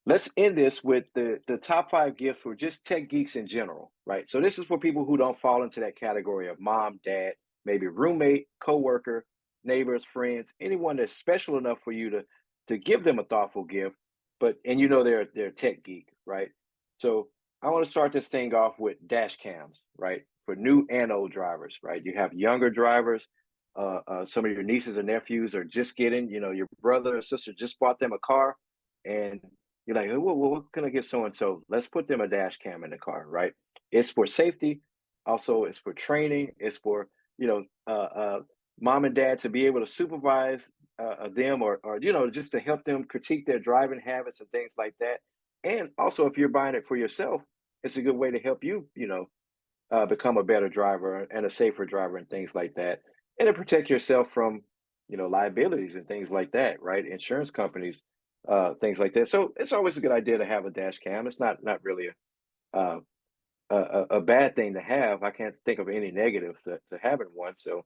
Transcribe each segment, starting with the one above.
let's end this with the top five gifts for just tech geeks in general, right? So this is for people who don't fall into that category of mom, dad, maybe roommate, coworker, neighbors, friends, anyone that's special enough for you to give them a thoughtful gift, but and they're a tech geek, right? So I want to start this thing off with dash cams, right? For new and old drivers, right? You have younger drivers. Some of your nieces and nephews are just getting, your brother or sister just bought them a car, and you're like, what can I get so and so? Let's put them a dash cam in the car, right? It's for safety. Also, it's for training. It's for, you know, mom and dad to be able to supervise them or, just to help them critique their driving habits and things like that. And also, if you're buying it for yourself, it's a good way to help you, become a better driver and a safer driver and things like that. And to protect yourself from, liabilities and things like that, right? Insurance companies, things like that. So it's always a good idea to have a dash cam. It's not really uh, a bad thing to have. I can't think of any negatives to having one. So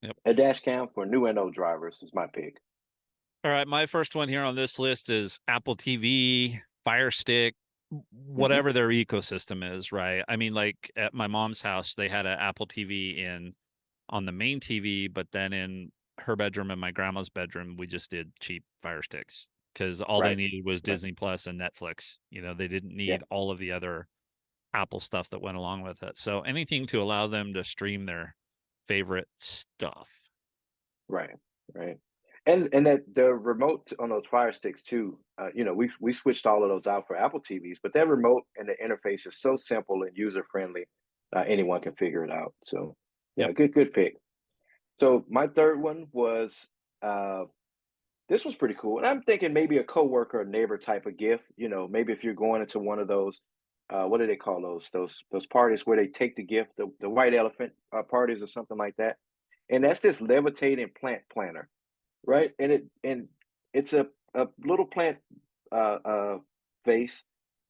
Yep. a dash cam for new and old drivers is my pick. All right, my first one here on this list is Apple TV, Fire Stick, Hmm. whatever their ecosystem is, right? I mean, like at my mom's house, they had an Apple TV in on the main TV, but then in her bedroom and my grandma's bedroom, we just did cheap Fire Sticks because all they Right. needed was Right. Disney Plus and Netflix. They didn't Yeah. need all of the other Apple stuff that went along with it. So anything to allow them to stream their favorite stuff. Right. Right. And that the remote on those Fire Sticks too, we switched all of those out for Apple TVs, but that remote and the interface is so simple and user friendly, anyone can figure it out. So yeah, Yep. good pick. So my third one was uh, this was pretty cool, and I'm thinking maybe a coworker or neighbor type of gift. Maybe if you're going into one of those, what do they call those parties where they take the gift, the white elephant parties or something like that, and that's this levitating plant planter, right? And it's a little plant uh, uh, vase,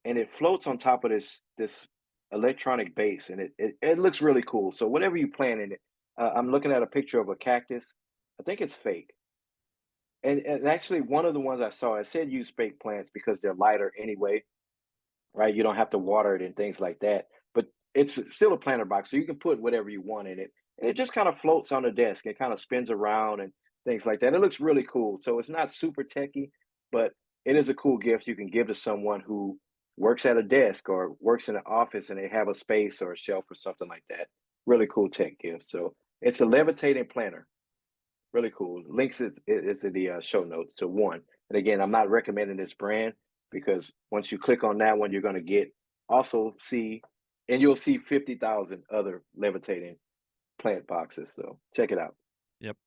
and it floats on top of this electronic base, and it looks really cool. So whatever you plant in it, I'm looking at a picture of a cactus. I think it's fake, and actually one of the ones I saw, it said use fake plants because they're lighter anyway, right? You don't have to water it and things like that. But it's still a planter box, so you can put whatever you want in it. And it just kind of floats on the desk. It kind of spins around and things like that. It looks really cool. So it's not super techy, but it is a cool gift you can give to someone who works at a desk or works in an office and they have a space or a shelf or something like that. Really cool tech gift. So it's a levitating planter. Really cool. Links is in the show notes to one. And again, I'm not recommending this brand because once you click on that one, you're going to get also see, and you'll see 50,000 other levitating plant boxes. So check it out. Yep.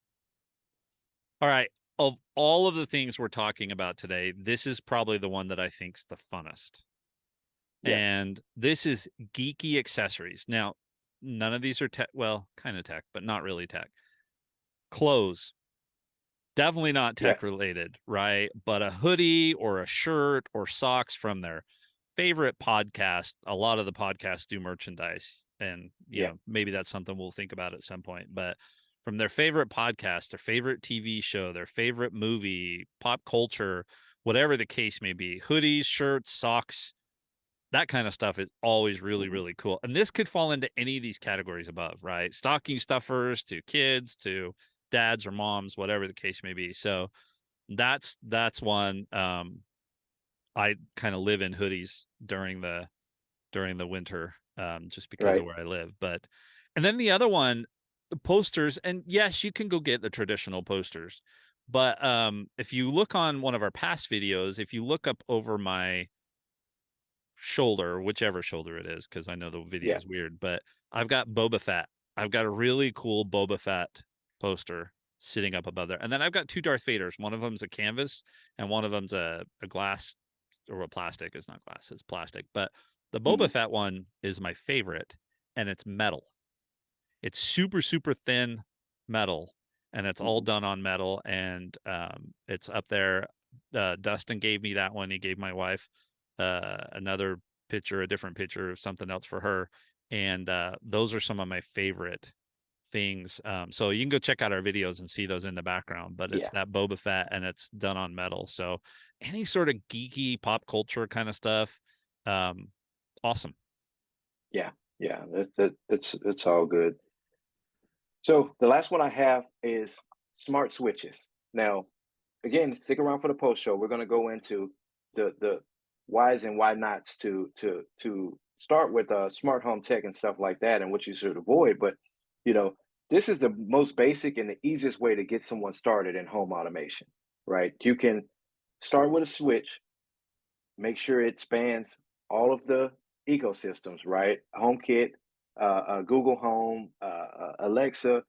All right. Of all of the things we're talking about today, this is probably the one that I think's the funnest. Yeah. And this is geeky accessories. Now, none of these are tech, well, kind of tech, but not really tech. Clothes, definitely not Yeah. tech related, right? But a hoodie or a shirt or socks from their favorite podcast. A lot of the podcasts do merchandise, and Yeah. maybe that's something we'll think about at some point. But from their favorite podcast, their favorite TV show, their favorite movie, pop culture, whatever the case may be, hoodies, shirts, socks, that kind of stuff is always really, Hmm. really cool. And this could fall into any of these categories above, right? Stocking stuffers to kids to dads or moms, whatever the case may be. So that's one. I kind of live in hoodies during the winter, just because of Right. where I live. But and then the other one, the posters, and yes, you can go get the traditional posters. But if you look on one of our past videos, if you look up over my shoulder, whichever shoulder it is, because I know the video Yeah. is weird, but I've got Boba Fett. I've got a really cool Boba Fett poster sitting up above there. And then I've got two Darth Vaders. One of them's a canvas and one of them's a glass or a plastic. It's not glass, it's plastic. But the Boba Hmm. Fett one is my favorite, and it's metal. It's super, super thin metal, and it's all Hmm. done on metal, and it's up there. Dustin gave me that one. He gave my wife another picture, a different picture of something else for her, and those are some of my favorite things. So you can go check out our videos and see those in the background, but it's Yeah, that Boba Fett and it's done on metal. So any sort of geeky pop culture kind of stuff, um, awesome. yeah, yeah. It's all good. So the last one I have is smart switches. Now, again, stick around for the post show. We're going to go into the whys and why nots to start with smart home tech and stuff like that, and what you should avoid. But you know, this is the most basic and the easiest way to get someone started in home automation, right? You can start with a switch, make sure it spans all of the ecosystems, right? HomeKit, Google Home, Alexa,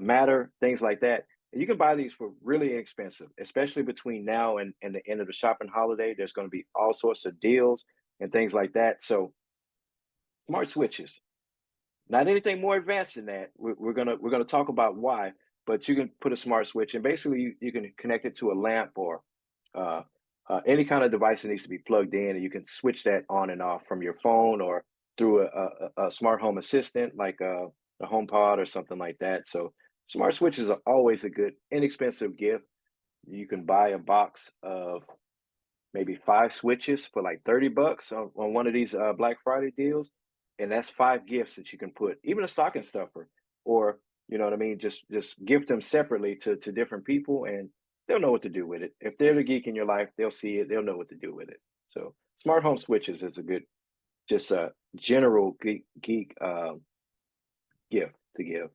Matter, things like that. And you can buy these for really inexpensive, especially between now and the end of the shopping holiday. There's going to be all sorts of deals and things like that. So smart switches, not anything more advanced than that. We're gonna talk about why, but you can put a smart switch, and basically you can connect it to a lamp or uh, any kind of device that needs to be plugged in, and you can switch that on and off from your phone or through a smart home assistant like a home pod or something like that. So smart switches are always a good, inexpensive gift. You can buy a box of maybe 5 switches for like 30 bucks on one of these Black Friday deals. And that's 5 gifts that you can put, even a stocking stuffer, or you know what I mean, just gift them separately to different people, and they'll know what to do with it. If they're the geek in your life, they'll see it, they'll know what to do with it. So smart home switches is a good, just a general geek gift to give.